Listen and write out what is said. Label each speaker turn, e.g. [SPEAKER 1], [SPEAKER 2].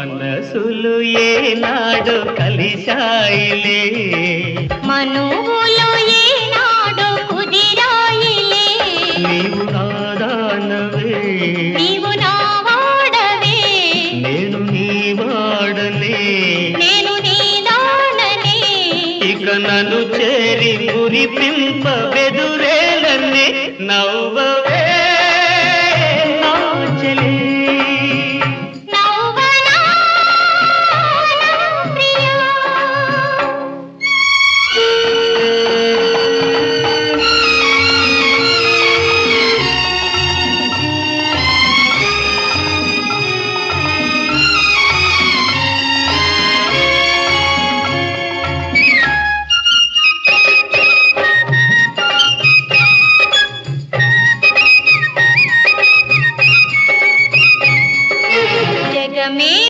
[SPEAKER 1] మనసులు ఏనాడు కలిశాయిలే
[SPEAKER 2] మనువులు ఏనాడు కుదిరాయిలే
[SPEAKER 1] నీవు నాదానవే
[SPEAKER 2] నీవు నా వాడవే
[SPEAKER 1] నేను నీ వాడనే
[SPEAKER 2] నేను నీ దాననే
[SPEAKER 1] ఇక నన్ను చేరి మురిపింప బెదురేలన్నీ నవ్వు